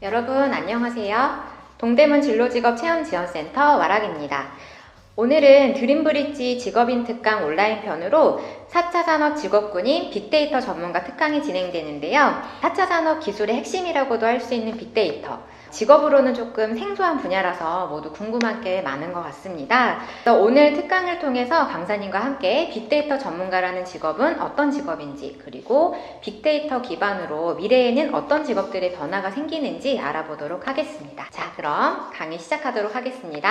여러분 안녕하세요. 동대문 진로직업 체험지원센터 와락입니다. 오늘은 드림브릿지 직업인 특강 온라인 편으로 4차 산업 직업군인 빅데이터 전문가 특강이 진행되는데요. 4차 산업 기술의 핵심이라고도 할 수 있는 빅데이터. 직업으로는 조금 생소한 분야라서 모두 궁금한 게 많은 것 같습니다. 그래서 오늘 특강을 통해서 강사님과 함께 빅데이터 전문가라는 직업은 어떤 직업인지, 그리고 빅데이터 기반으로 미래에는 어떤 직업들의 변화가 생기는지 알아보도록 하겠습니다. 자, 그럼 강의 시작하도록 하겠습니다.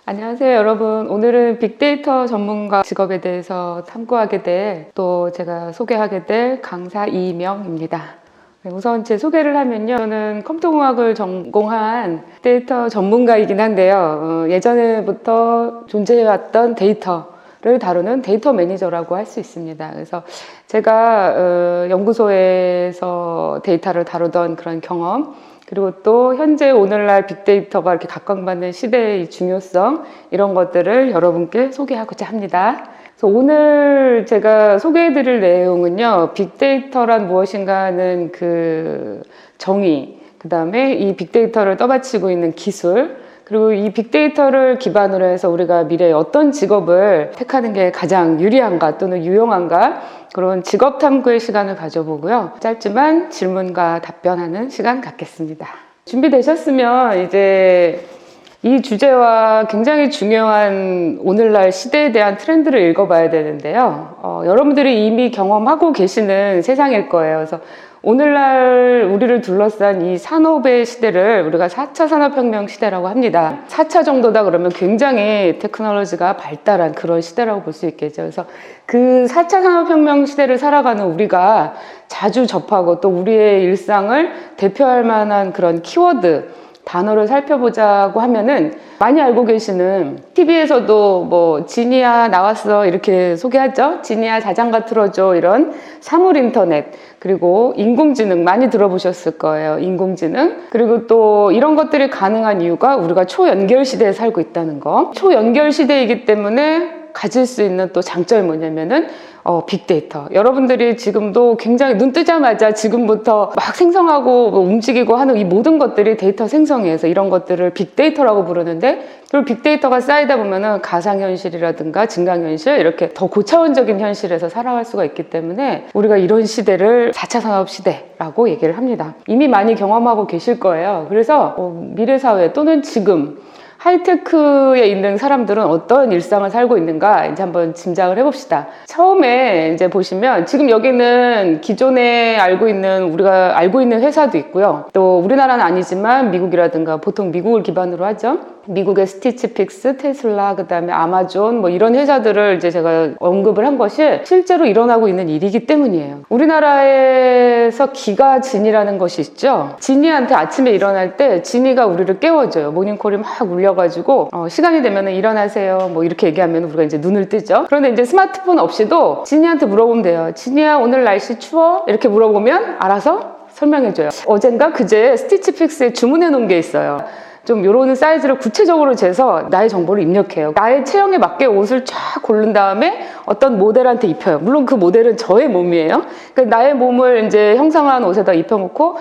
안녕하세요, 여러분. 오늘은 빅데이터 전문가 직업에 대해서 탐구하게 될, 또 제가 소개하게 될 강사 이명입니다. 우선 제 소개를 하면요, 저는 컴퓨터공학을 전공한 데이터 전문가이긴 한데요, 예전부터 존재해왔던 데이터를 다루는 데이터 매니저라고 할 수 있습니다. 그래서 제가 연구소에서 데이터를 다루던 그런 경험, 그리고 또 현재 오늘날 빅데이터가 이렇게 각광받는 시대의 중요성, 이런 것들을 여러분께 소개하고자 합니다. 그래서 오늘 제가 소개해드릴 내용은요, 빅데이터란 무엇인가 하는 그 정의, 그 다음에 이 빅데이터를 떠받치고 있는 기술, 그리고 이 빅데이터를 기반으로 해서 우리가 미래에 어떤 직업을 택하는 게 가장 유리한가 또는 유용한가, 그런 직업 탐구의 시간을 가져보고요. 짧지만 질문과 답변하는 시간 갖겠습니다. 준비되셨으면 이제 이 주제와 굉장히 중요한 오늘날 시대에 대한 트렌드를 읽어봐야 되는데요. 여러분들이 이미 경험하고 계시는 세상일 거예요. 그래서 오늘날 우리를 둘러싼 이 산업의 시대를 우리가 4차 산업혁명 시대라고 합니다. 4차 정도다 그러면 굉장히 테크놀로지가 발달한 그런 시대라고 볼 수 있겠죠. 그래서 그 4차 산업혁명 시대를 살아가는 우리가 자주 접하고 또 우리의 일상을 대표할 만한 그런 키워드, 단어를 살펴보자고 하면은 많이 알고 계시는 TV에서도 뭐 지니야 나왔어 이렇게 소개하죠. 지니야 자장가 틀어줘, 이런 사물 인터넷, 그리고 인공지능 많이 들어보셨을 거예요. 인공지능. 그리고 또 이런 것들이 가능한 이유가 우리가 초연결 시대에 살고 있다는 거. 초연결 시대이기 때문에 가질 수 있는 또 장점이 뭐냐면은 빅데이터. 여러분들이 지금도 굉장히 눈 뜨자마자 지금부터 막 생성하고 움직이고 하는 이 모든 것들이 데이터 생성해서 이런 것들을 빅데이터라고 부르는데, 그리고 빅데이터가 쌓이다 보면은 가상현실이라든가 증강현실, 이렇게 더 고차원적인 현실에서 살아갈 수가 있기 때문에 우리가 이런 시대를 4차 산업 시대라고 얘기를 합니다. 이미 많이 경험하고 계실 거예요. 그래서 미래사회 또는 지금 하이테크에 있는 사람들은 어떤 일상을 살고 있는가 이제 한번 짐작을 해봅시다. 처음에 이제 보시면 지금 여기는 기존에 우리가 알고 있는 회사도 있고요. 또 우리나라는 아니지만 미국이라든가, 보통 미국을 기반으로 하죠. 미국의 스티치픽스, 테슬라, 그 다음에 아마존, 뭐 이런 회사들을 이제 제가 언급을 한 것이 실제로 일어나고 있는 일이기 때문이에요. 우리나라에서 기가 진이라는 것이 있죠. 진이한테 아침에 일어날 때 진이가 우리를 깨워줘요. 모닝콜이 막 울려가지고 시간이 되면 일어나세요 뭐 이렇게 얘기하면 우리가 이제 눈을 뜨죠. 그런데 이제 스마트폰 없이도 진이한테 물어보면 돼요. 진이야, 오늘 날씨 추워? 이렇게 물어보면 알아서 설명해줘요. 어젠가 그제 스티치픽스에 주문해 놓은 게 있어요. 좀 요런 사이즈를 구체적으로 재서 나의 정보를 입력해요. 나의 체형에 맞게 옷을 쫙 고른 다음에 어떤 모델한테 입혀요. 물론 그 모델은 저의 몸이에요. 그러니까 나의 몸을 이제 형상화한 옷에다 입혀놓고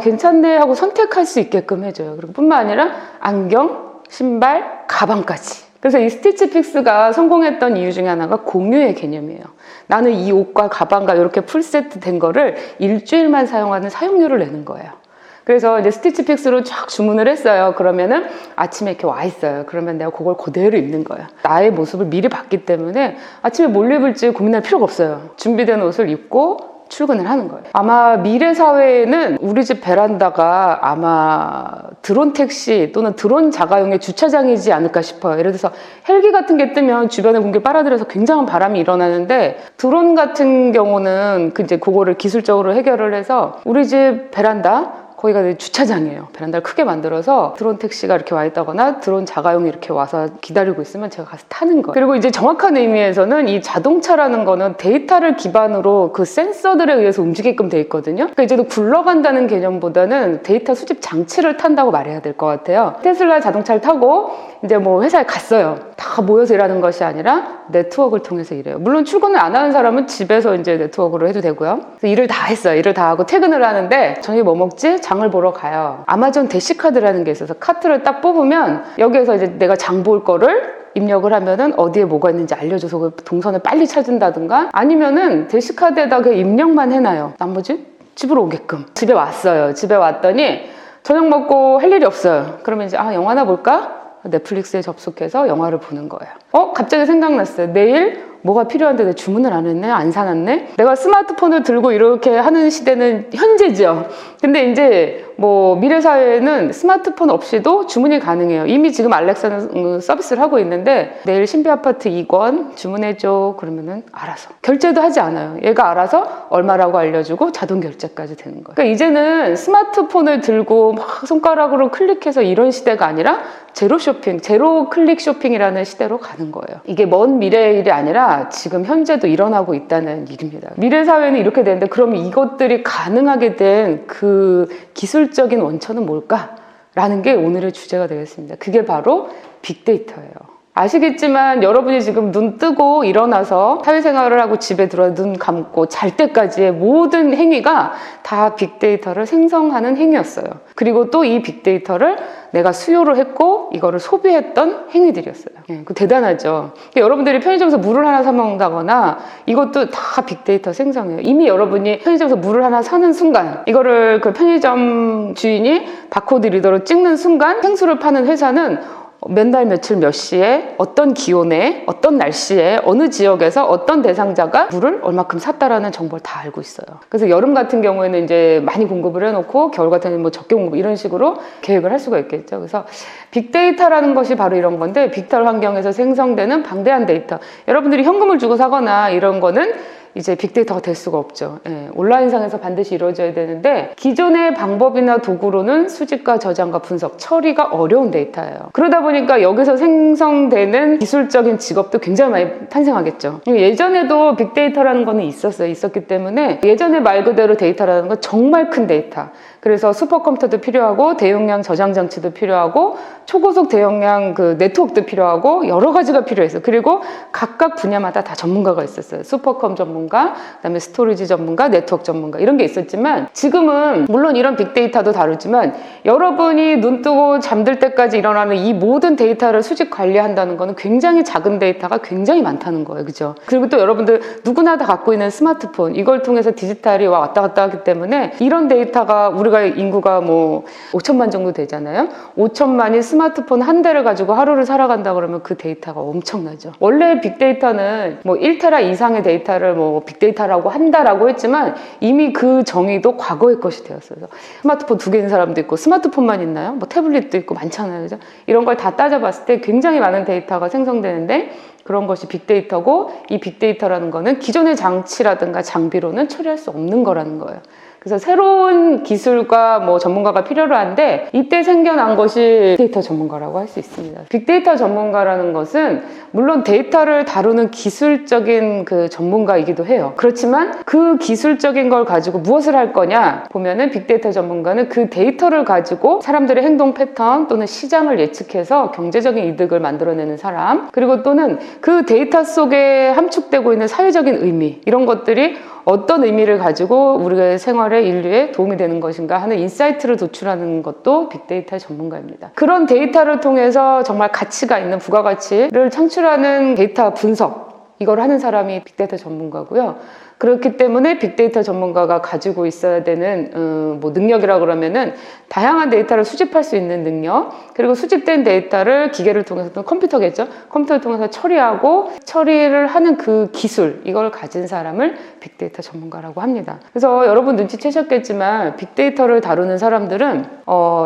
괜찮네 하고 선택할 수 있게끔 해줘요. 그리고 뿐만 아니라 안경, 신발, 가방까지. 그래서 이 스티치픽스가 성공했던 이유 중에 하나가 공유의 개념이에요. 나는 이 옷과 가방과 이렇게 풀세트 된 거를 일주일만 사용하는 사용료를 내는 거예요. 그래서 이제 스티치픽스로 쫙 주문을 했어요. 그러면은 아침에 이렇게 와 있어요. 그러면 내가 그걸 그대로 입는 거예요. 나의 모습을 미리 봤기 때문에 아침에 뭘 입을지 고민할 필요가 없어요. 준비된 옷을 입고 출근을 하는 거예요. 아마 미래 사회에는 우리 집 베란다가 아마 드론 택시 또는 드론 자가용의 주차장이지 않을까 싶어요. 예를 들어서 헬기 같은 게 뜨면 주변에 공기를 빨아들여서 굉장한 바람이 일어나는데, 드론 같은 경우는 이제 그거를 기술적으로 해결을 해서 우리 집 베란다, 거기가 주차장이에요. 베란다를 크게 만들어서 드론 택시가 이렇게 와 있다거나 드론 자가용이 이렇게 와서 기다리고 있으면 제가 가서 타는 거예요. 그리고 이제 정확한 의미에서는 이 자동차라는 거는 데이터를 기반으로 그 센서들에 의해서 움직이게끔 돼 있거든요. 그러니까 이제 굴러간다는 개념보다는 데이터 수집 장치를 탄다고 말해야 될 것 같아요. 테슬라 자동차를 타고 이제 뭐 회사에 갔어요. 다 모여서 일하는 것이 아니라 네트워크를 통해서 일해요. 물론 출근을 안 하는 사람은 집에서 이제 네트워크로 해도 되고요. 그래서 일을 다 했어요. 일을 다 하고 퇴근을 하는데 저녁에 뭐 먹지? 장을 보러 가요. 아마존 대시카드라는 게 있어서 카트를 딱 뽑으면 여기에서 이제 내가 장 볼 거를 입력을 하면은 어디에 뭐가 있는지 알려줘서 그 동선을 빨리 찾은다든가 아니면은 대시카드에다 그 입력만 해놔요. 나머지 집으로 오게끔. 집에 왔어요. 집에 왔더니 저녁 먹고 할 일이 없어요. 그러면 이제 영화나 볼까? 넷플릭스에 접속해서 영화를 보는 거예요. 갑자기 생각났어요. 내일 뭐가 필요한데 내가 주문을 안 했네? 안 사놨네? 내가 스마트폰을 들고 이렇게 하는 시대는 현재죠. 근데 이제 뭐 미래 사회에는 스마트폰 없이도 주문이 가능해요. 이미 지금 알렉사는 서비스를 하고 있는데 내일 신비 아파트 2권 주문해줘. 그러면은 알아서. 결제도 하지 않아요. 얘가 알아서 얼마라고 알려주고 자동 결제까지 되는 거예요. 그러니까 이제는 스마트폰을 들고 막 손가락으로 클릭해서 이런 시대가 아니라 제로 쇼핑, 제로 클릭 쇼핑이라는 시대로 가는 거예요. 이게 먼 미래의 일이 아니라 지금 현재도 일어나고 있다는 일입니다. 미래 사회는 이렇게 되는데 그럼 이것들이 가능하게 된 그 기술적인 원천은 뭘까? 라는 게 오늘의 주제가 되겠습니다. 그게 바로 빅데이터예요. 아시겠지만 여러분이 지금 눈 뜨고 일어나서 사회생활을 하고 집에 들어와 눈 감고 잘 때까지의 모든 행위가 다 빅데이터를 생성하는 행위였어요. 그리고 또 이 빅데이터를 내가 수요를 했고 이거를 소비했던 행위들이었어요. 그 대단하죠. 여러분들이 편의점에서 물을 하나 사 먹는다거나 이것도 다 빅데이터 생성이에요. 이미 여러분이 편의점에서 물을 하나 사는 순간 이거를 그 편의점 주인이 바코드 리더로 찍는 순간 생수를 파는 회사는 몇 날 며칠 몇 시에 어떤 기온에 어떤 날씨에 어느 지역에서 어떤 대상자가 물을 얼마큼 샀다라는 정보를 다 알고 있어요. 그래서 여름 같은 경우에는 이제 많이 공급을 해놓고 겨울 같은 경우는 뭐 적게 공급 이런 식으로 계획을 할 수가 있겠죠. 그래서 빅데이터라는 것이 바로 이런 건데 빅데이터 환경에서 생성되는 방대한 데이터. 여러분들이 현금을 주고 사거나 이런 거는 이제 빅데이터가 될 수가 없죠. 온라인상에서 반드시 이루어져야 되는데 기존의 방법이나 도구로는 수집과 저장과 분석, 처리가 어려운 데이터예요. 그러다 보니까 여기서 생성되는 기술적인 직업도 굉장히 많이 탄생하겠죠. 예전에도 빅데이터라는 거는 있었기 때문에 예전에 말 그대로 데이터라는 건 정말 큰 데이터. 그래서 슈퍼컴퓨터도 필요하고 대용량 저장 장치도 필요하고 초고속 대용량 그 네트워크도 필요하고 여러 가지가 필요했어요. 그리고 각각 분야마다 다 전문가가 있었어요. 슈퍼컴 전문가, 그다음에 스토리지 전문가, 네트워크 전문가 이런 게 있었지만 지금은 물론 이런 빅데이터도 다루지만 여러분이 눈 뜨고 잠들 때까지 일어나는 이 모든 데이터를 수집 관리한다는 거는 굉장히 작은 데이터가 굉장히 많다는 거예요. 그죠? 그리고 또 여러분들 누구나 다 갖고 있는 스마트폰 이걸 통해서 디지털이 왔다 갔다 하기 때문에 이런 데이터가 우리가 인구가 뭐 5천만 정도 되잖아요. 5천만이 스마트폰 한 대를 가지고 하루를 살아간다 그러면 그 데이터가 엄청나죠. 원래 빅데이터는 뭐 1테라 이상의 데이터를 뭐 빅데이터라고 한다라고 했지만 이미 그 정의도 과거의 것이 되었어요. 스마트폰 2개 있는 사람도 있고 스마트폰만 있나요? 뭐 태블릿도 있고 많잖아요. 그죠? 이런 걸 다 따져봤을 때 굉장히 많은 데이터가 생성되는데 그런 것이 빅데이터고 이 빅데이터라는 거는 기존의 장치라든가 장비로는 처리할 수 없는 거라는 거예요. 그래서 새로운 기술과 뭐 전문가가 필요로 한데 이때 생겨난 것이 빅데이터 전문가라고 할 수 있습니다. 빅데이터 전문가라는 것은 물론 데이터를 다루는 기술적인 그 전문가이기도 해요. 그렇지만 그 기술적인 걸 가지고 무엇을 할 거냐 보면은 빅데이터 전문가는 그 데이터를 가지고 사람들의 행동 패턴 또는 시장을 예측해서 경제적인 이득을 만들어내는 사람 그리고 또는 그 데이터 속에 함축되고 있는 사회적인 의미 이런 것들이 어떤 의미를 가지고 우리의 생활에 인류에 도움이 되는 것인가 하는 인사이트를 도출하는 것도 빅데이터의 전문가입니다. 그런 데이터를 통해서 정말 가치가 있는 부가가치를 창출하는 데이터 분석 이걸 하는 사람이 빅데이터 전문가고요. 그렇기 때문에 빅데이터 전문가가 가지고 있어야 되는 뭐 능력이라고 그러면은 다양한 데이터를 수집할 수 있는 능력 그리고 수집된 데이터를 기계를 통해서 또는 컴퓨터겠죠. 컴퓨터를 통해서 처리를 하는 그 기술 이걸 가진 사람을 빅데이터 전문가라고 합니다. 그래서 여러분 눈치채셨겠지만 빅데이터를 다루는 사람들은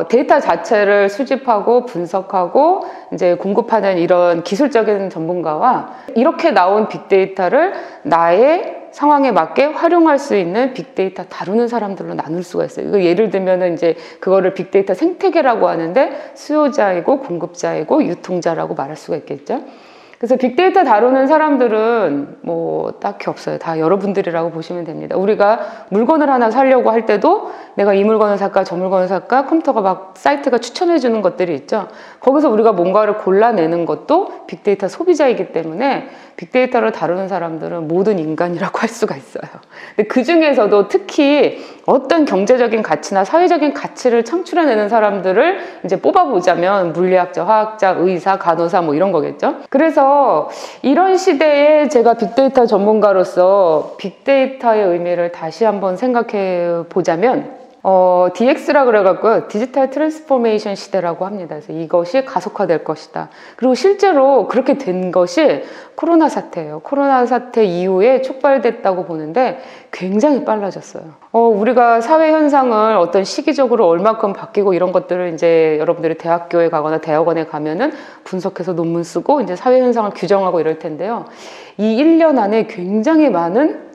데이터 자체를 수집하고 분석하고 이제 공급하는 이런 기술적인 전문가와 이렇게 나온 빅데이터를 나의 상황에 맞게 활용할 수 있는 빅데이터 다루는 사람들로 나눌 수가 있어요. 이거 예를 들면은 이제 그거를 빅데이터 생태계라고 하는데 수요자이고 공급자이고 유통자라고 말할 수가 있겠죠. 그래서 빅데이터 다루는 사람들은 뭐 딱히 없어요. 다 여러분들이라고 보시면 됩니다. 우리가 물건을 하나 사려고 할 때도 내가 이 물건을 살까 저 물건을 살까 컴퓨터가 막 사이트가 추천해 주는 것들이 있죠. 거기서 우리가 뭔가를 골라내는 것도 빅데이터 소비자이기 때문에 빅데이터를 다루는 사람들은 모든 인간이라고 할 수가 있어요. 근데 그 중에서도 특히 어떤 경제적인 가치나 사회적인 가치를 창출해내는 사람들을 이제 뽑아보자면 물리학자, 화학자, 의사, 간호사 뭐 이런 거겠죠. 그래서 이런 시대에 제가 빅데이터 전문가로서 빅데이터의 의미를 다시 한번 생각해 보자면 DX라 그래갖고요. 디지털 트랜스포메이션 시대라고 합니다. 그래서 이것이 가속화될 것이다. 그리고 실제로 그렇게 된 것이 코로나 사태예요. 코로나 사태 이후에 촉발됐다고 보는데 굉장히 빨라졌어요. 우리가 사회 현상을 어떤 시기적으로 얼마큼 바뀌고 이런 것들을 이제 여러분들이 대학교에 가거나 대학원에 가면은 분석해서 논문 쓰고 이제 사회 현상을 규정하고 이럴 텐데요. 이 1년 안에 굉장히 많은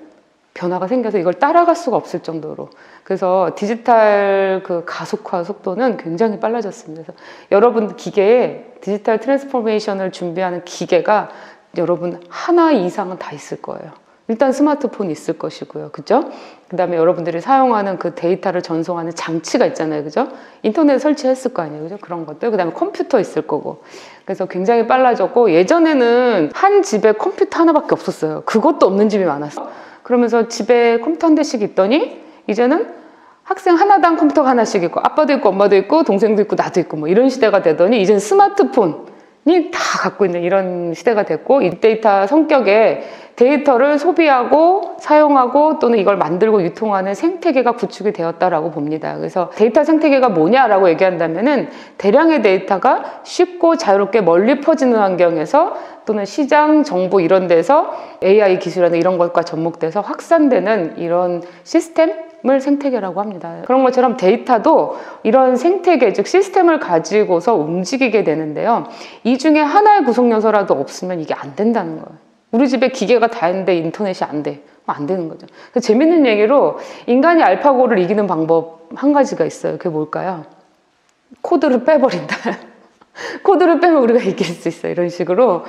변화가 생겨서 이걸 따라갈 수가 없을 정도로. 그래서 디지털 그 가속화 속도는 굉장히 빨라졌습니다. 그래서 여러분 기계에 디지털 트랜스포메이션을 준비하는 기계가 여러분 하나 이상은 다 있을 거예요. 일단 스마트폰 있을 것이고요. 그죠? 그 다음에 여러분들이 사용하는 그 데이터를 전송하는 장치가 있잖아요. 그죠? 인터넷 설치했을 거 아니에요. 그죠? 그런 것들. 그 다음에 컴퓨터 있을 거고. 그래서 굉장히 빨라졌고, 예전에는 한 집에 컴퓨터 하나밖에 없었어요. 그것도 없는 집이 많았어요. 그러면서 집에 컴퓨터 한 대씩 있더니 이제는 학생 하나당 컴퓨터가 하나씩 있고 아빠도 있고 엄마도 있고 동생도 있고 나도 있고 뭐 이런 시대가 되더니 이제는 스마트폰이 다 갖고 있는 이런 시대가 됐고, 이 데이터 성격의 데이터를 소비하고 사용하고 또는 이걸 만들고 유통하는 생태계가 구축이 되었다라고 봅니다. 그래서 데이터 생태계가 뭐냐라고 얘기한다면은 대량의 데이터가 쉽고 자유롭게 멀리 퍼지는 환경에서 또는 시장, 정부 이런 데서 AI 기술이나 이런 것과 접목돼서 확산되는 이런 시스템을 생태계라고 합니다. 그런 것처럼 데이터도 이런 생태계, 즉 시스템을 가지고서 움직이게 되는데요. 이 중에 하나의 구성 요소라도 없으면 이게 안 된다는 거예요. 우리 집에 기계가 다 있는데 인터넷이 안 돼. 안 되는 거죠. 재밌는 얘기로 인간이 알파고를 이기는 방법 한 가지가 있어요. 그게 뭘까요? 코드를 빼버린다. 코드를 빼면 우리가 이길 수 있어요. 이런 식으로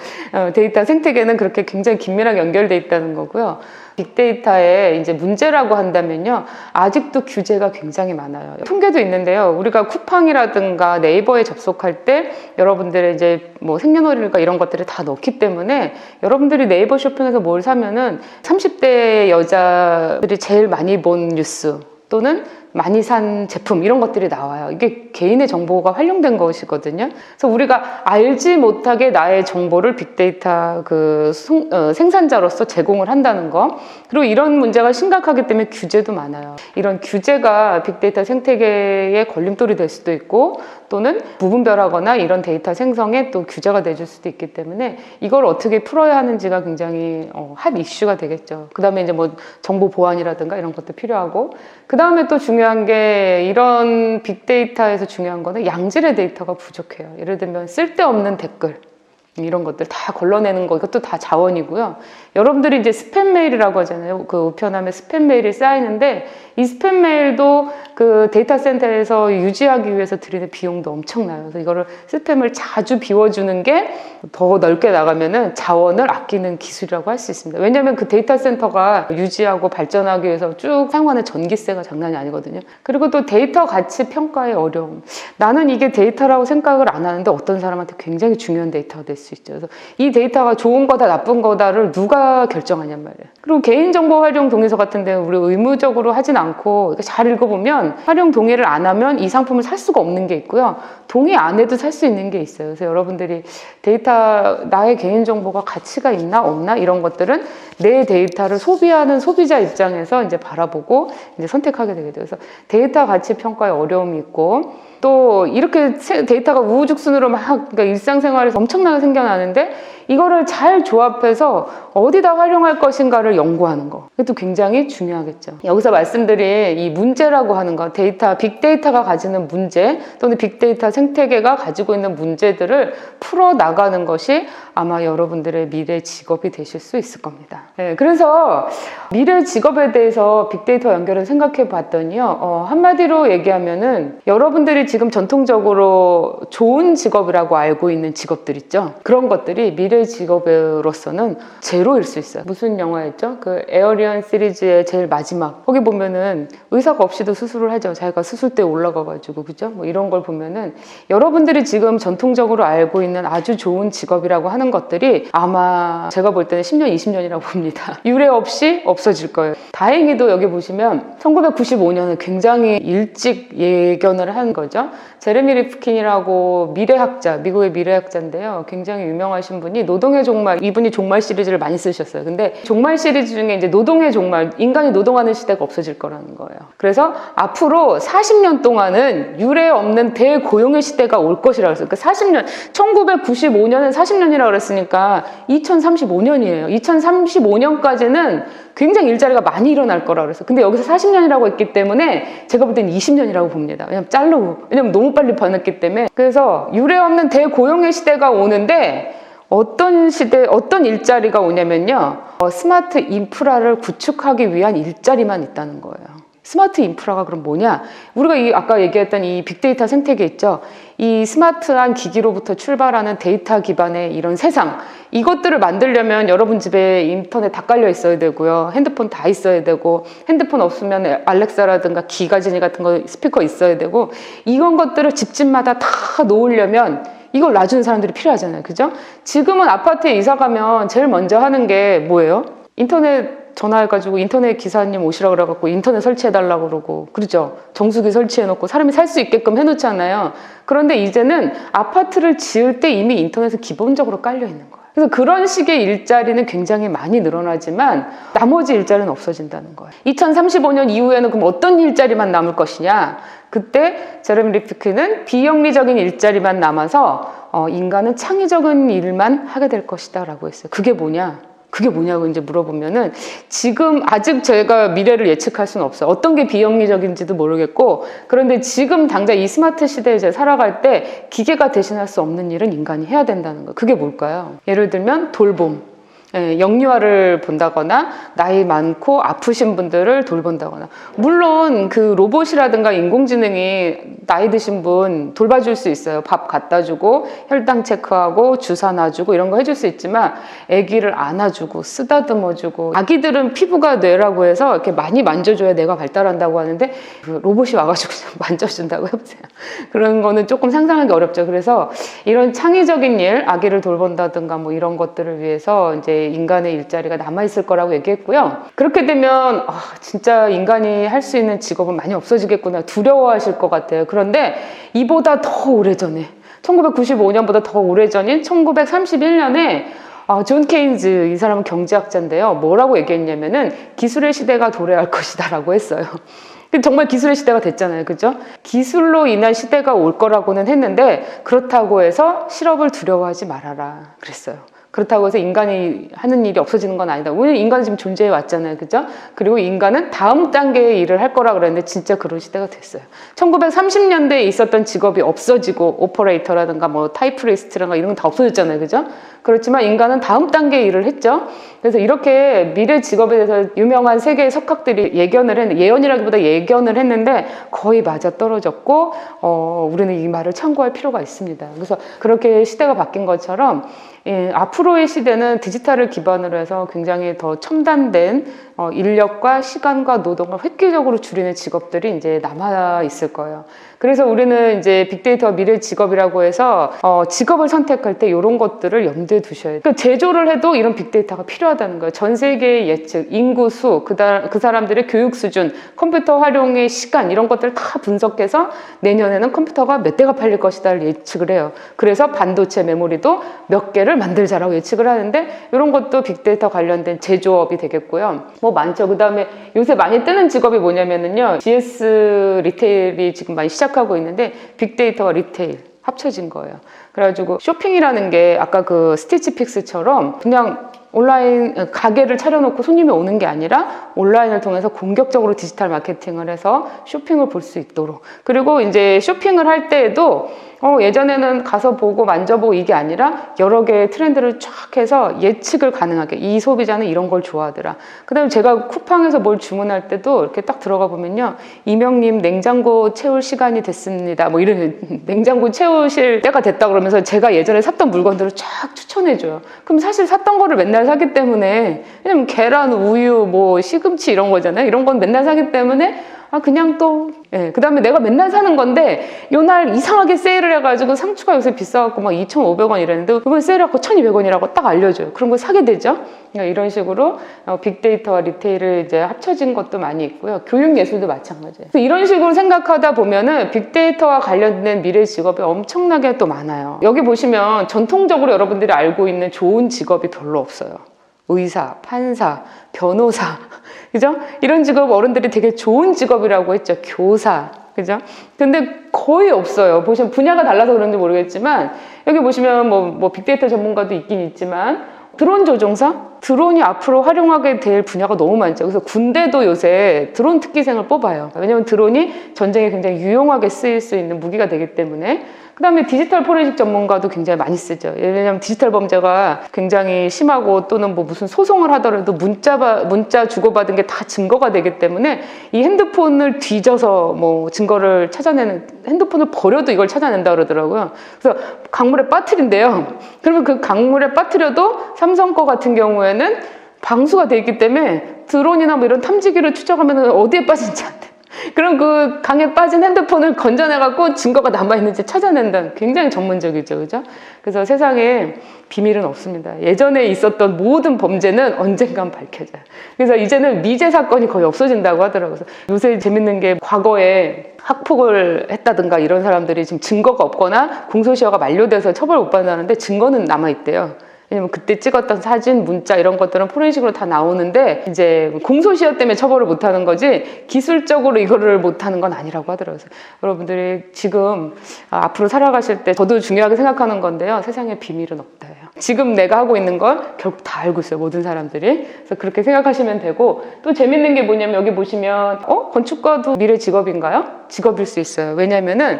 데이터 생태계는 그렇게 굉장히 긴밀하게 연결돼 있다는 거고요. 빅데이터의 이제 문제라고 한다면요, 아직도 규제가 굉장히 많아요. 통계도 있는데요. 우리가 쿠팡이라든가 네이버에 접속할 때 여러분들의 이제 뭐 생년월일과 이런 것들을 다 넣기 때문에 여러분들이 네이버 쇼핑에서 뭘 사면은 30대 여자들이 제일 많이 본 뉴스 또는 많이 산 제품 이런 것들이 나와요. 이게 개인의 정보가 활용된 것이거든요. 그래서 우리가 알지 못하게 나의 정보를 빅데이터 생산자로서 제공을 한다는 거. 그리고 이런 문제가 심각하기 때문에 규제도 많아요. 이런 규제가 빅데이터 생태계의 걸림돌이 될 수도 있고 또는 무분별하거나 이런 데이터 생성에 또 규제가 돼줄 수도 있기 때문에 이걸 어떻게 풀어야 하는지가 굉장히 핫 이슈가 되겠죠. 그 다음에 이제 뭐 정보 보안이라든가 이런 것도 필요하고, 그 다음에 또 중요한 게 이런 빅데이터에서 중요한 거는 양질의 데이터가 부족해요. 예를 들면 쓸데없는 댓글 이런 것들 다 걸러내는 거, 이것도 다 자원이고요. 여러분들이 이제 스팸 메일이라고 하잖아요. 그 우편함에 스팸 메일이 쌓이는데 이 스팸 메일도 그 데이터 센터에서 유지하기 위해서 들이는 비용도 엄청나요. 그래서 이거를 스팸을 자주 비워주는 게 더 넓게 나가면은 자원을 아끼는 기술이라고 할 수 있습니다. 왜냐하면 그 데이터 센터가 유지하고 발전하기 위해서 쭉 사용하는 전기세가 장난이 아니거든요. 그리고 또 데이터 가치 평가의 어려움. 나는 이게 데이터라고 생각을 안 하는데 어떤 사람한테 굉장히 중요한 데이터가 될 수 있죠. 그래서 이 데이터가 좋은 거다 나쁜 거다를 누가 결정하냔 말이에요. 그리고 개인정보 활용 동의서 같은 데는 우리 의무적으로 하진 않고 잘 읽어보면 활용 동의를 안 하면 이 상품을 살 수가 없는 게 있고요. 동의 안 해도 살 수 있는 게 있어요. 그래서 여러분들이 데이터, 나의 개인정보가 가치가 있나 없나 이런 것들은 내 데이터를 소비하는 소비자 입장에서 이제 바라보고 이제 선택하게 되게 돼요. 그래서 데이터 가치 평가에 어려움이 있고, 또 이렇게 데이터가 우후죽순으로 막 그러니까 일상생활에서 엄청나게 생겨나는데 이거를 잘 조합해서 어디다 활용할 것인가를 연구하는 거, 이것도 굉장히 중요하겠죠. 여기서 말씀드린 이 문제라고 하는 거, 빅데이터가 가지는 문제 또는 빅데이터 생태계가 가지고 있는 문제들을 풀어나가는 것이 아마 여러분들의 미래 직업이 되실 수 있을 겁니다. 네, 그래서 미래 직업에 대해서 빅데이터 연결을 생각해 봤더니요, 한마디로 얘기하면은 여러분들이 지금 전통적으로 좋은 직업이라고 알고 있는 직업들 있죠. 그런 것들이 미래 직업으로서는 제로일 수 있어요. 무슨 영화였죠? 그 에어리언 시리즈의 제일 마지막 거기 보면은 의사가 없이도 수술을 하죠. 자기가 수술대에 올라가가지고 그죠? 뭐 이런 걸 보면은 여러분들이 지금 전통적으로 알고 있는 아주 좋은 직업이라고 하는 것들이 아마 제가 볼 때는 10년, 20년이라고 봅니다. 유례 없이 없어질 거예요. 다행히도 여기 보시면 1995년에 굉장히 일찍 예견을 한 거죠. 제레미 리프킨이라고 미래학자, 미국의 미래학자인데요. 굉장히 유명하신 분이 노동의 종말, 이분이 종말 시리즈를 많이 쓰셨어요. 근데 종말 시리즈 중에 이제 노동의 종말, 인간이 노동하는 시대가 없어질 거라는 거예요. 그래서 앞으로 40년 동안은 유례 없는 대고용의 시대가 올 것이라고 했어요. 그러니까 40년, 1995년은 40년이라고 그랬으니까 2035년이에요. 2035년까지는 굉장히 일자리가 많이 일어날 거라고 그랬어요. 근데 여기서 40년이라고 했기 때문에 제가 볼 때는 20년이라고 봅니다. 왜냐면 자르고, 왜냐면 너무 빨리 변했기 때문에. 그래서 유례 없는 대고용의 시대가 오는데 어떤 시대, 어떤 일자리가 오냐면요. 스마트 인프라를 구축하기 위한 일자리만 있다는 거예요. 스마트 인프라가 그럼 뭐냐? 우리가 아까 얘기했던 이 빅데이터 생태계 있죠? 이 스마트한 기기로부터 출발하는 데이터 기반의 이런 세상, 이것들을 만들려면 여러분 집에 인터넷 다 깔려 있어야 되고요. 핸드폰 다 있어야 되고, 핸드폰 없으면 알렉사라든가 기가지니 같은 거 스피커 있어야 되고, 이런 것들을 집집마다 다 놓으려면 이걸 놔주는 사람들이 필요하잖아요. 그죠? 지금은 아파트에 이사 가면 제일 먼저 하는 게 뭐예요? 인터넷 전화해가지고 인터넷 기사님 오시라고 그래갖고 인터넷 설치해달라고 그러고, 그러죠? 정수기 설치해놓고 사람이 살 수 있게끔 해놓잖아요. 그런데 이제는 아파트를 지을 때 이미 인터넷은 기본적으로 깔려 있는 거예요. 그래서 그런 식의 일자리는 굉장히 많이 늘어나지만 나머지 일자리는 없어진다는 거예요. 2035년 이후에는 그럼 어떤 일자리만 남을 것이냐? 그때 제레미 리프킨은 비영리적인 일자리만 남아서 인간은 창의적인 일만 하게 될 것이다 라고 했어요. 그게 뭐냐? 그게 뭐냐고 이제 물어보면은 지금 아직 제가 미래를 예측할 수는 없어요. 어떤 게 비영리적인지도 모르겠고, 그런데 지금 당장 이 스마트 시대에 이제 살아갈 때 기계가 대신할 수 없는 일은 인간이 해야 된다는 거예요. 그게 뭘까요? 예를 들면 돌봄. 영유아를 본다거나 나이 많고 아프신 분들을 돌본다거나, 물론 그 로봇이라든가 인공지능이 나이 드신 분 돌봐줄 수 있어요. 밥 갖다 주고 혈당 체크하고 주사 놔주고 이런 거 해줄 수 있지만 아기를 안아주고 쓰다듬어 주고, 아기들은 피부가 뇌라고 해서 이렇게 많이 만져줘야 뇌가 발달한다고 하는데 그 로봇이 와가지고 그냥 만져준다고 해보세요. 그런 거는 조금 상상하기 어렵죠. 그래서 이런 창의적인 일, 아기를 돌본다든가 뭐 이런 것들을 위해서 이제 인간의 일자리가 남아있을 거라고 얘기했고요. 그렇게 되면 진짜 인간이 할 수 있는 직업은 많이 없어지겠구나 두려워하실 것 같아요. 그런데 이보다 더 오래전에 1995년보다 더 오래전인 1931년에 존 케인즈, 이 사람은 경제학자인데요. 뭐라고 얘기했냐면은 기술의 시대가 도래할 것이다 라고 했어요. 정말 기술의 시대가 됐잖아요. 그죠? 기술로 인한 시대가 올 거라고는 했는데 그렇다고 해서 실업을 두려워하지 말아라 그랬어요. 그렇다고 해서 인간이 하는 일이 없어지는 건 아니다. 왜냐면 인간은 지금 존재해 왔잖아요. 그죠? 그리고 인간은 다음 단계의 일을 할 거라 그랬는데 진짜 그런 시대가 됐어요. 1930년대에 있었던 직업이 없어지고 오퍼레이터라든가 뭐 타이프리스트라든가 이런 건 다 없어졌잖아요. 그죠? 그렇지만 인간은 다음 단계의 일을 했죠. 그래서 이렇게 미래 직업에 대해서 유명한 세계의 석학들이 예언이라기보다 예견을 했는데 거의 맞아 떨어졌고, 우리는 이 말을 참고할 필요가 있습니다. 그래서 그렇게 시대가 바뀐 것처럼 앞으로의 시대는 디지털을 기반으로 해서 굉장히 더 첨단된 인력과 시간과 노동을 획기적으로 줄이는 직업들이 이제 남아 있을 거예요. 그래서 우리는 이제 빅데이터 미래 직업이라고 해서 직업을 선택할 때 이런 것들을 염두에 두셔야 돼요. 그러니까 제조를 해도 이런 빅데이터가 필요하다는 거예요. 전 세계의 예측, 인구 수, 그 사람들의 교육 수준, 컴퓨터 활용의 시간 이런 것들을 다 분석해서 내년에는 컴퓨터가 몇 대가 팔릴 것이다를 예측을 해요. 그래서 반도체 메모리도 몇 개를 만들자라고 예측을 하는데 이런 것도 빅데이터 관련된 제조업이 되겠고요. 뭐 많죠. 그 다음에 요새 많이 뜨는 직업이 뭐냐면은요. GS 리테일이 지금 많이 시작하고 있는데 빅데이터와 리테일 합쳐진 거예요. 그래가지고 쇼핑이라는 게 아까 그 스티치 픽스처럼 그냥 온라인 가게를 차려놓고 손님이 오는 게 아니라 온라인을 통해서 공격적으로 디지털 마케팅을 해서 쇼핑을 볼 수 있도록. 그리고 이제 쇼핑을 할 때에도 예전에는 가서 보고 만져보고 이게 아니라 여러 개의 트렌드를 쫙 해서 예측을 가능하게, 이 소비자는 이런 걸 좋아하더라. 그 다음에 제가 쿠팡에서 뭘 주문할 때도 이렇게 딱 들어가 보면요, 이명님 냉장고 채울 시간이 됐습니다, 뭐 이런 냉장고 채우실 때가 됐다 그러면서 제가 예전에 샀던 물건들을 쫙 추천해줘요. 그럼 사실 샀던 거를 맨날 사기 때문에, 왜냐면 계란, 우유, 뭐 시금치 이런 거잖아요. 이런 건 맨날 사기 때문에 그냥 또, 그 다음에 내가 맨날 사는 건데, 요날 이상하게 세일을 해가지고 상추가 요새 비싸갖고 막 2,500원 이랬는데, 이번 세일해갖고 1,200원이라고 딱 알려줘요. 그런 거 사게 되죠? 그러니까 이런 식으로 빅데이터와 리테일을 이제 합쳐진 것도 많이 있고요. 교육 예술도 마찬가지예요. 이런 식으로 생각하다 보면은 빅데이터와 관련된 미래 직업이 엄청나게 또 많아요. 여기 보시면 전통적으로 여러분들이 알고 있는 좋은 직업이 별로 없어요. 의사, 판사, 변호사, 그죠? 이런 직업 어른들이 되게 좋은 직업이라고 했죠. 교사, 그죠? 근데 거의 없어요. 보시면 분야가 달라서 그런지 모르겠지만, 여기 보시면 뭐 빅데이터 전문가도 있긴 있지만, 드론 조종사? 드론이 앞으로 활용하게 될 분야가 너무 많죠. 그래서 군대도 요새 드론 특기생을 뽑아요. 왜냐면 드론이 전쟁에 굉장히 유용하게 쓰일 수 있는 무기가 되기 때문에. 그 다음에 디지털 포렌식 전문가도 굉장히 많이 쓰죠. 왜냐하면 디지털 범죄가 굉장히 심하고 또는 뭐 무슨 소송을 하더라도 문자 주고받은 게 다 증거가 되기 때문에 이 핸드폰을 뒤져서 뭐 증거를 찾아내는, 핸드폰을 버려도 이걸 찾아낸다 그러더라고요. 그래서 강물에 빠뜨린대요. 그러면 그 강물에 빠뜨려도 삼성 거 같은 경우에는 방수가 돼 있기 때문에 드론이나 뭐 이런 탐지기를 추적하면 어디에 빠진지 안 돼. 그럼 그 강에 빠진 핸드폰을 건져내갖고 증거가 남아있는지 찾아낸다는, 굉장히 전문적이죠, 그죠? 그래서 세상에 비밀은 없습니다. 예전에 있었던 모든 범죄는 언젠간 밝혀져요. 그래서 이제는 미제 사건이 거의 없어진다고 하더라고요. 그래서 요새 재밌는 게, 과거에 학폭을 했다든가 이런 사람들이 지금 증거가 없거나 공소시효가 만료돼서 처벌 못 받는다는데 증거는 남아있대요. 왜냐면 그때 찍었던 사진, 문자 이런 것들은 포렌식으로 다 나오는데, 이제 공소시효 때문에 처벌을 못하는 거지 기술적으로 이거를 못하는 건 아니라고 하더라고요. 그래서 여러분들이 지금 앞으로 살아가실 때 저도 중요하게 생각하는 건데요, 세상에 비밀은 없다예요. 지금 내가 하고 있는 걸 결국 다 알고 있어요, 모든 사람들이. 그래서 그렇게 생각하시면 되고, 또 재밌는 게 뭐냐면 여기 보시면 건축가도 미래 직업인가요? 직업일 수 있어요. 왜냐면은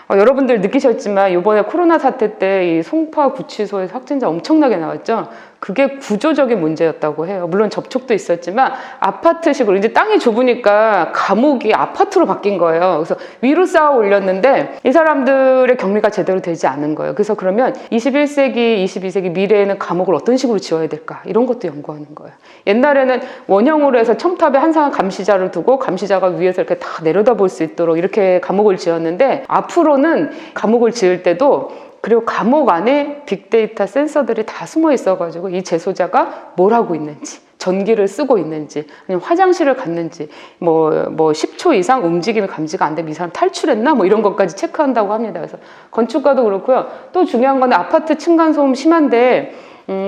여러분들 느끼셨지만 이번에 코로나 사태 때 이 송파 구치소에서 확진자 엄청나게 나왔죠. 그게 구조적인 문제였다고 해요. 물론 접촉도 있었지만 아파트식으로, 이제 땅이 좁으니까 감옥이 아파트로 바뀐 거예요. 그래서 위로 쌓아 올렸는데 이 사람들의 격리가 제대로 되지 않은 거예요. 그래서 그러면 21세기, 22세기 미래에는 감옥을 어떤 식으로 지어야 될까, 이런 것도 연구하는 거예요. 옛날에는 원형으로 해서 첨탑에 한상한 감시자를 두고 감시자가 위에서 이렇게 다 내려다볼 수 있도록 이렇게 감옥을 지었는데, 앞으로는 감옥을 지을 때도, 그리고 감옥 안에 빅데이터 센서들이 다 숨어 있어가지고 이 재소자가 뭘 하고 있는지, 전기를 쓰고 있는지, 아니면 화장실을 갔는지, 뭐 10초 이상 움직임이 감지가 안 되면 이 사람 탈출했나, 뭐 이런 것까지 체크한다고 합니다. 그래서 건축가도 그렇고요. 또 중요한 건 아파트 층간소음 심한데,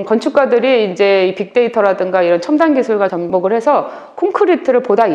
건축가들이 이제 이 빅데이터라든가 이런 첨단 기술과 접목을 해서 콘크리트를 보다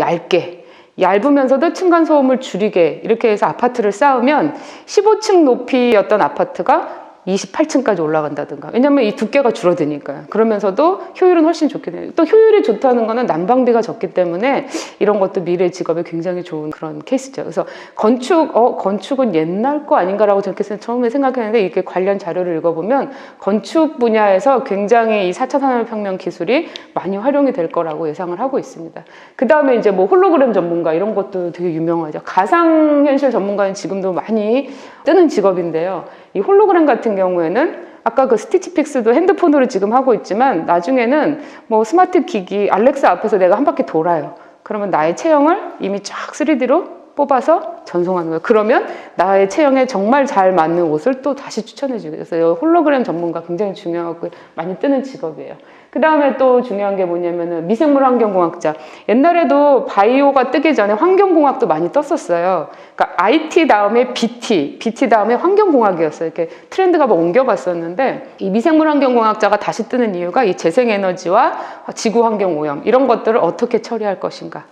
얇으면서도 층간소음을 줄이게 이렇게 해서 아파트를 쌓으면 15층 높이였던 아파트가 28층까지 올라간다든가. 왜냐면 이 두께가 줄어드니까요. 그러면서도 효율은 훨씬 좋게 돼요. 또 효율이 좋다는 거는 난방비가 적기 때문에 이런 것도 미래 직업에 굉장히 좋은 그런 케이스죠. 그래서 건축은 옛날 거 아닌가라고 저렇게 처음에 생각했는데, 이렇게 관련 자료를 읽어보면 건축 분야에서 굉장히 이 4차 산업혁명 기술이 많이 활용이 될 거라고 예상을 하고 있습니다. 그 다음에 이제 뭐 홀로그램 전문가 이런 것도 되게 유명하죠. 가상현실 전문가는 지금도 많이 뜨는 직업인데요. 이 홀로그램 같은 경우에는 아까 그 스티치픽스도 핸드폰으로 지금 하고 있지만, 나중에는 뭐 스마트 기기 알렉사 앞에서 내가 한 바퀴 돌아요. 그러면 나의 체형을 이미 쫙 3D로 뽑아서 전송하는 거예요. 그러면 나의 체형에 정말 잘 맞는 옷을 또 다시 추천해주고. 그래서 홀로그램 전문가 굉장히 중요하고 많이 뜨는 직업이에요. 그 다음에 또 중요한 게 뭐냐면은 미생물 환경공학자. 옛날에도 바이오가 뜨기 전에 환경공학도 많이 떴었어요. 그러니까 IT 다음에 BT 다음에 환경공학이었어요. 이렇게 트렌드가 막 옮겨갔었는데, 이 미생물 환경공학자가 다시 뜨는 이유가 이 재생에너지와 지구 환경 오염 이런 것들을 어떻게 처리할 것인가.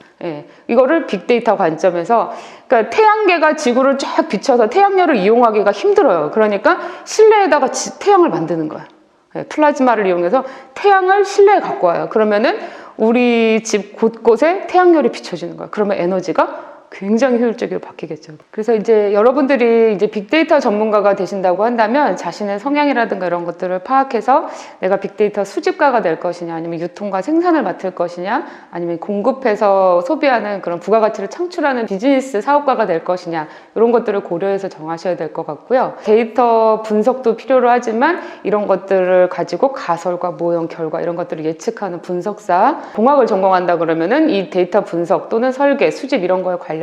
이거를 빅데이터 관점에서, 그러니까 태양계가 지구를 쫙 비춰서 태양열을 이용하기가 힘들어요. 그러니까 실내에다가 태양을 만드는 거야. 플라즈마를 이용해서 태양을 실내에 갖고 와요. 그러면은 우리 집 곳곳에 태양열이 비춰지는 거예요. 그러면 에너지가 굉장히 효율적으로 바뀌겠죠. 그래서 이제 여러분들이 이제 빅데이터 전문가가 되신다고 한다면 자신의 성향이라든가 이런 것들을 파악해서 내가 빅데이터 수집가가 될 것이냐, 아니면 유통과 생산을 맡을 것이냐, 아니면 공급해서 소비하는 그런 부가가치를 창출하는 비즈니스 사업가가 될 것이냐, 이런 것들을 고려해서 정하셔야 될 것 같고요. 데이터 분석도 필요로 하지만 이런 것들을 가지고 가설과 모형, 결과 이런 것들을 예측하는 분석사, 공학을 전공한다 그러면은 이 데이터 분석 또는 설계, 수집 이런 거에 관련된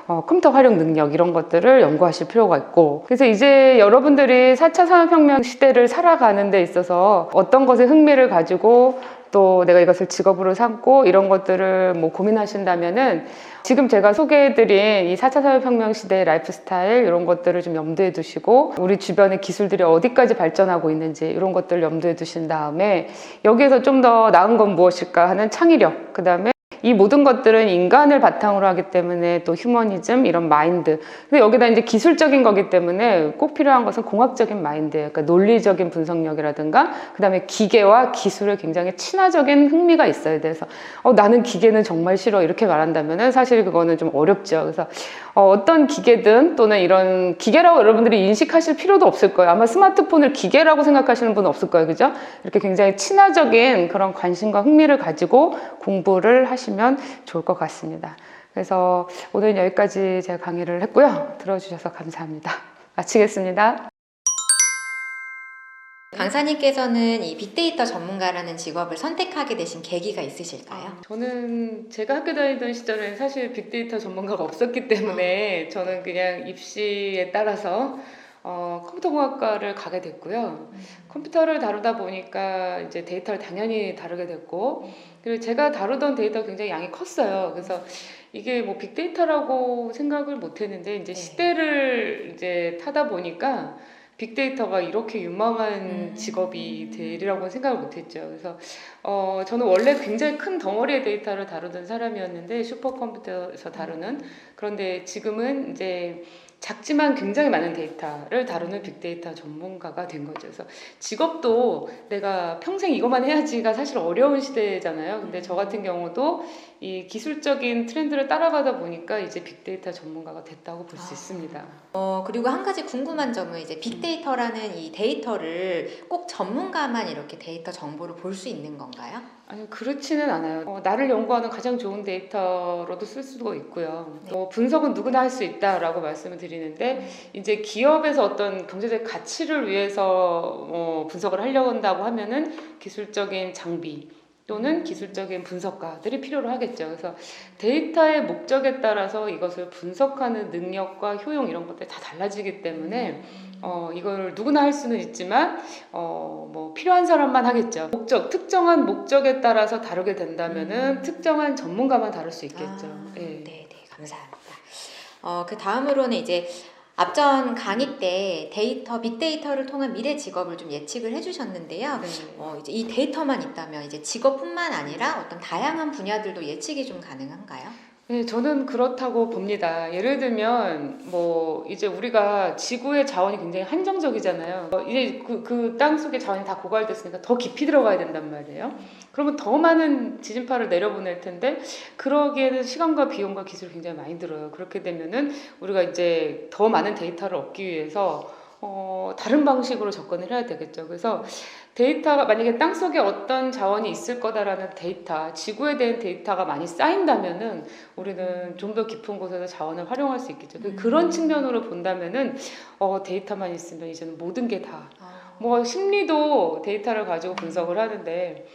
컴퓨터 활용 능력 이런 것들을 연구하실 필요가 있고, 그래서 이제 여러분들이 4차 산업혁명 시대를 살아가는 데 있어서 어떤 것에 흥미를 가지고 또 내가 이것을 직업으로 삼고 이런 것들을 뭐 고민하신다면은 지금 제가 소개해드린 이 4차 산업혁명 시대의 라이프 스타일 이런 것들을 좀 염두에 두시고 우리 주변의 기술들이 어디까지 발전하고 있는지 이런 것들을 염두에 두신 다음에 여기에서 좀 더 나은 건 무엇일까 하는 창의력, 그 다음에 이 모든 것들은 인간을 바탕으로 하기 때문에 또 휴머니즘 이런 마인드, 근데 여기다 이제 기술적인 거기 때문에 꼭 필요한 것은 공학적인 마인드예요. 그러니까 논리적인 분석력이라든가 그 다음에 기계와 기술에 굉장히 친화적인 흥미가 있어야 돼서 나는 기계는 정말 싫어 이렇게 말한다면은 사실 그거는 좀 어렵죠. 그래서 어떤 기계든 또는 이런 기계라고 여러분들이 인식하실 필요도 없을 거예요. 아마 스마트폰을 기계라고 생각하시는 분은 없을 거예요. 그죠? 이렇게 굉장히 친화적인 그런 관심과 흥미를 가지고 공부를 하시면 좋을 것 같습니다. 그래서 오늘 여기까지 제가 강의를 했고요. 들어주셔서 감사합니다. 마치겠습니다. 강사님께서는 이 빅데이터 전문가라는 직업을 선택하게 되신 계기가 있으실까요? 저는 제가 학교 다니던 시절에 사실 빅데이터 전문가가 없었기 때문에 저는 그냥 입시에 따라서 컴퓨터공학과를 가게 됐고요. 컴퓨터를 다루다 보니까 이제 데이터를 당연히 다루게 됐고, 그리고 제가 다루던 데이터가 굉장히 양이 컸어요. 그래서 이게 뭐 빅데이터라고 생각을 못 했는데 이제 시대를 이제 타다 보니까 빅데이터가 이렇게 유망한 직업이 되리라고는 생각을 못했죠. 그래서 저는 원래 굉장히 큰 덩어리의 데이터를 다루던 사람이었는데 슈퍼컴퓨터에서 다루는, 그런데 지금은 이제 작지만 굉장히 많은 데이터를 다루는 빅데이터 전문가가 된 거죠. 그래서 직업도 내가 평생 이것만 해야지가 사실 어려운 시대잖아요. 근데 저 같은 경우도 이 기술적인 트렌드를 따라가다 보니까 이제 빅데이터 전문가가 됐다고 볼 수 있습니다. 그리고 한 가지 궁금한 점은 이제 빅데이터라는 이 데이터를 꼭 전문가만 이렇게 데이터 정보를 볼 수 있는 건가요? 아니요, 그렇지는 않아요. 나를 연구하는 가장 좋은 데이터로도 쓸 수도 있고요. 분석은 누구나 할 수 있다라고 말씀을 드리는데 이제 기업에서 어떤 경제적 가치를 위해서 분석을 하려고 한다고 하면은 기술적인 장비 또는 기술적인 분석가들이 필요로 하겠죠. 그래서 데이터의 목적에 따라서 이것을 분석하는 능력과 효용 이런 것들이 다 달라지기 때문에 이걸 누구나 할 수는 있지만 뭐 필요한 사람만 하겠죠. 특정한 목적에 따라서 다루게 된다면은 특정한 전문가만 다룰 수 있겠죠. 네, 감사합니다. 그 다음으로는 이제 앞전 강의 때 빅데이터를 통한 미래 직업을 좀 예측을 해주셨는데요. 네. 이제 이 데이터만 있다면 이제 직업뿐만 아니라 어떤 다양한 분야들도 예측이 좀 가능한가요? 네, 저는 그렇다고 봅니다. 예를 들면 뭐 이제 우리가 지구의 자원이 굉장히 한정적이잖아요. 이제 그 땅 속에 자원이 다 고갈됐으니까 더 깊이 들어가야 된단 말이에요. 그러면 더 많은 지진파를 내려보낼 텐데 그러기에는 시간과 비용과 기술이 굉장히 많이 들어요. 그렇게 되면은 우리가 이제 더 많은 데이터를 얻기 위해서 다른 방식으로 접근을 해야 되겠죠. 그래서 데이터가 만약에 땅속에 어떤 자원이 있을 거다라는 데이터, 지구에 대한 데이터가 많이 쌓인다면은 우리는 좀 더 깊은 곳에서 자원을 활용할 수 있겠죠. 그런 측면으로 본다면은 데이터만 있으면 이제는 모든 게 다. 뭐 심리도 데이터를 가지고 분석을 하는데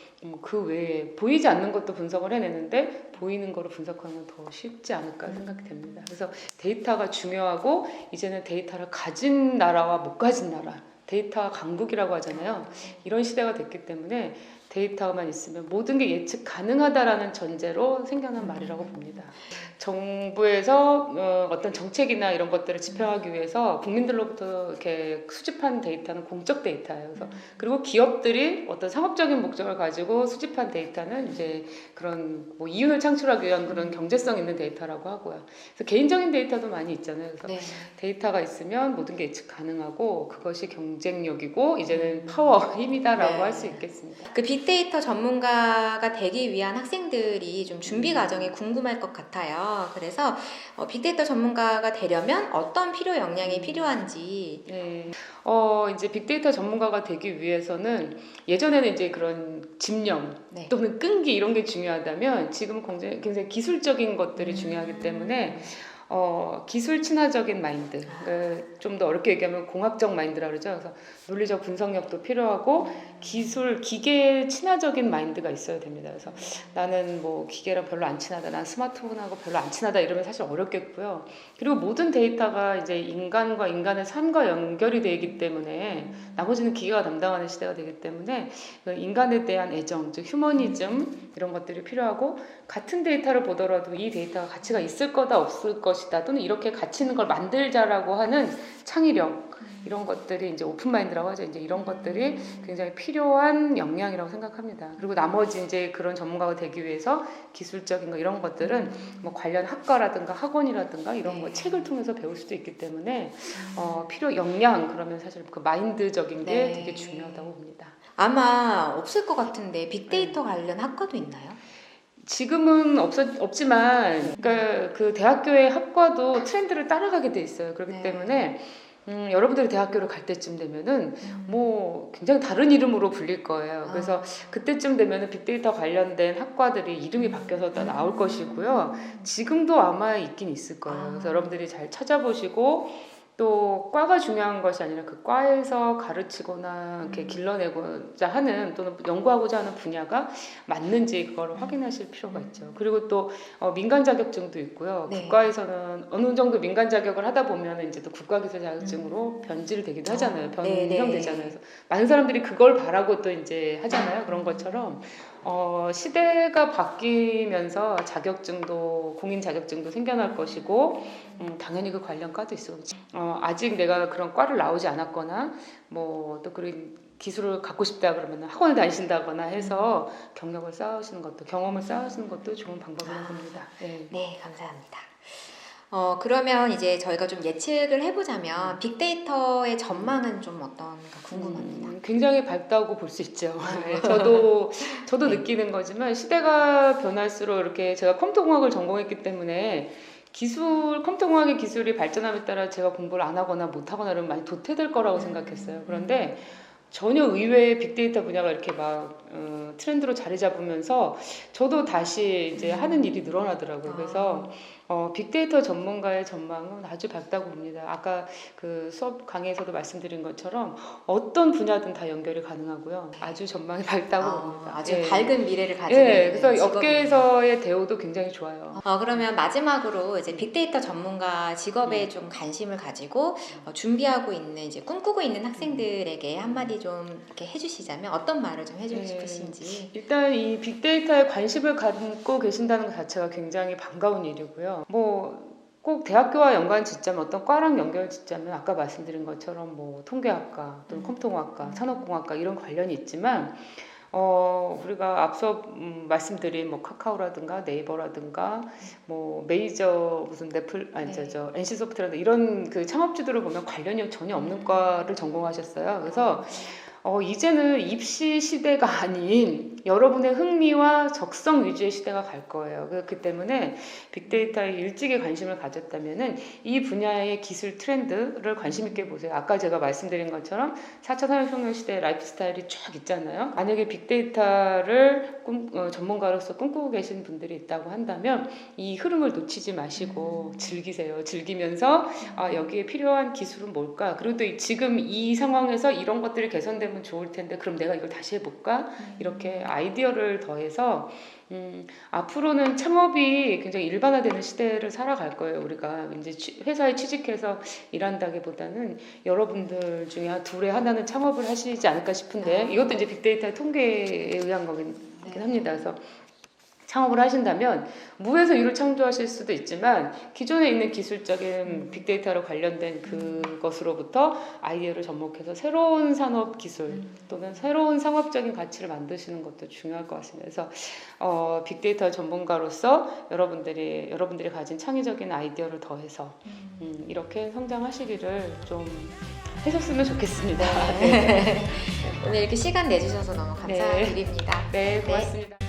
그 외에 보이지 않는 것도 분석을 해내는데 보이는 거로 분석하는 건 더 쉽지 않을까 생각이 됩니다. 그래서 데이터가 중요하고 이제는 데이터를 가진 나라와 못 가진 나라, 데이터 강국이라고 하잖아요. 이런 시대가 됐기 때문에 데이터만 있으면 모든 게 예측 가능하다라는 전제로 생겨난 말이라고 봅니다. 정부에서 어떤 정책이나 이런 것들을 집행하기 위해서 국민들로부터 이렇게 수집한 데이터는 공적 데이터예요. 그래서 그리고 기업들이 어떤 상업적인 목적을 가지고 수집한 데이터는 이제 그런 뭐 이윤을 창출하기 위한 그런 경제성 있는 데이터라고 하고요. 그래서 개인적인 데이터도 많이 있잖아요. 그래서 네. 데이터가 있으면 모든 게 예측 가능하고 그것이 경쟁력이고 이제는 파워, 힘이다라고 네. 할 수 있겠습니다. 그 빅데이터 전문가가 되기 위한 학생들이 좀 준비 과정이 궁금할 것 같아요. 그래서 빅데이터 전문가가 되려면 어떤 필요 역량이 필요한지. 네. 이제 빅데이터 전문가가 되기 위해서는 예전에는 이제 그런 집념 네. 또는 끈기 이런 게 중요하다면 지금은 굉장히 기술적인 것들이 중요하기 때문에 기술 친화적인 마인드, 좀 더 어렵게 얘기하면 공학적 마인드라 그러죠. 그래서 논리적 분석력도 필요하고 기술, 기계 친화적인 마인드가 있어야 됩니다. 그래서 나는 뭐 기계랑 별로 안 친하다, 난 스마트폰하고 별로 안 친하다 이러면 사실 어렵겠고요. 그리고 모든 데이터가 이제 인간과 인간의 삶과 연결이 되기 때문에 나머지는 기계가 담당하는 시대가 되기 때문에 그 인간에 대한 애정, 즉 휴머니즘 이런 것들이 필요하고 같은 데이터를 보더라도 이 데이터가 가치가 있을 거다 없을 것이다 또는 이렇게 가치 있는 걸 만들자라고 하는 창의력 이런 것들이 이제 오픈마인드라고 하죠. 이제 이런 것들이 굉장히 필요한 역량이라고 생각합니다. 그리고 나머지 이제 그런 전문가가 되기 위해서 기술적인 거 이런 것들은 뭐 관련 학과라든가 학원이라든가 이런 거 책을 통해서 배울 수도 있기 때문에 필요 역량 그러면 사실 그 마인드적인 게 네. 되게 중요하다고 봅니다. 아마 없을 것 같은데 빅데이터 관련 학과도 있나요? 지금은 없지만 그러니까 그 대학교의 학과도 트렌드를 따라가게 돼 있어요. 그렇기 네. 때문에 여러분들이 대학교를 갈 때쯤 되면은 뭐 굉장히 다른 이름으로 불릴 거예요. 그래서 그때쯤 되면은 빅데이터 관련된 학과들이 이름이 바뀌어서 다 나올 것이고요. 지금도 아마 있긴 있을 거예요. 그래서 여러분들이 잘 찾아보시고 또 과가 중요한 것이 아니라 그 과에서 가르치거나 이렇게 길러내고자 하는 또는 연구하고자 하는 분야가 맞는지 그걸 확인하실 필요가 있죠. 그리고 또 민간 자격증도 있고요. 네. 국가에서는 어느 정도 민간 자격을 하다 보면 이제 또 국가기술 자격증으로 변질되기도 하잖아요. 변형되잖아요. 그래서 많은 사람들이 그걸 바라고 또 이제 하잖아요. 그런 것처럼 시대가 바뀌면서 자격증도 공인 자격증도 생겨날 것이고 당연히 그 관련 과도 있어요. 아직 내가 그런 과를 나오지 않았거나 뭐 또 그런 기술을 갖고 싶다 그러면 학원을 다니신다거나 해서 경력을 쌓으시는 것도 경험을 쌓으시는 것도 좋은 방법이라고 봅니다. 네. 네, 감사합니다. 그러면 이제 저희가 좀 예측을 해보자면 빅데이터의 전망은 좀 어떤가 궁금합니다. 굉장히 밝다고 볼 수 있죠. 네, 저도 네. 느끼는 거지만 시대가 변할수록 이렇게 제가 컴퓨터공학을 전공했기 때문에 컴퓨터공학의 기술이 발전함에 따라 제가 공부를 안 하거나 못 하거나 이러면 많이 도태될 거라고 생각했어요. 그런데 전혀 의외의 빅데이터 분야가 이렇게 막 트렌드로 자리 잡으면서 저도 다시 이제 하는 일이 늘어나더라고요. 그래서 빅데이터 전문가의 전망은 아주 밝다고 봅니다. 아까 그 수업 강의에서도 말씀드린 것처럼 어떤 분야든 다 연결이 가능하고요. 아주 전망이 밝다고 봅니다. 아주 예. 밝은 미래를 가지고 예, 있는 그래서 직업이네요. 업계에서의 대우도 굉장히 좋아요. 그러면 마지막으로 이제 빅데이터 전문가 직업에 좀 관심을 가지고 준비하고 있는 이제 꿈꾸고 있는 학생들에게 한마디 좀 이렇게 해주시자면 어떤 말을 좀 해주고 네. 싶으신지. 일단 이 빅데이터에 관심을 갖고 계신다는 것 자체가 굉장히 반가운 일이고요. 뭐 꼭 대학교와 연관 짓자면 어떤 과랑 연결 짓자면 아까 말씀드린 것처럼 뭐 통계학과 또는 컴퓨터공학과, 산업공학과 이런 관련이 있지만 우리가 앞서 말씀드린 뭐 카카오라든가 네이버라든가 뭐 메이저 무슨 NC소프트라든가 이런 그 창업주들을 보면 관련이 전혀 없는 과를 전공하셨어요. 그래서 이제는 입시 시대가 아닌 여러분의 흥미와 적성 위주의 시대가 갈 거예요. 그렇기 때문에 빅데이터에 일찍이 관심을 가졌다면은 이 분야의 기술 트렌드를 관심 있게 보세요. 아까 제가 말씀드린 것처럼 4차 산업혁명 시대의 라이프 스타일이 쫙 있잖아요. 만약에 빅데이터를 전문가로서 꿈꾸고 계신 분들이 있다고 한다면 이 흐름을 놓치지 마시고 즐기세요. 즐기면서 여기에 필요한 기술은 뭘까? 그리고 또 지금 이 상황에서 이런 것들이 개선되면 되면 좋을 텐데 그럼 내가 이걸 다시 해볼까? 이렇게 아이디어를 더해서 앞으로는 창업이 굉장히 일반화되는 시대를 살아갈 거예요. 우리가 이제 회사에 취직해서 일한다기보다는 여러분들 중에 한 둘에 하나는 창업을 하시지 않을까 싶은데 이것도 이제 빅데이터의 통계에 의한 거긴 합니다. 그래서 창업을 하신다면 무에서 유를 창조하실 수도 있지만 기존에 있는 기술적인 빅데이터로 관련된 그것으로부터 아이디어를 접목해서 새로운 산업 기술 또는 새로운 상업적인 가치를 만드시는 것도 중요할 것 같습니다. 그래서 빅데이터 전문가로서 여러분들이 가진 창의적인 아이디어를 더해서 이렇게 성장하시기를 좀 하셨으면 좋겠습니다. 오늘 이렇게 시간 내주셔서 너무 감사드립니다. 네, 고맙습니다.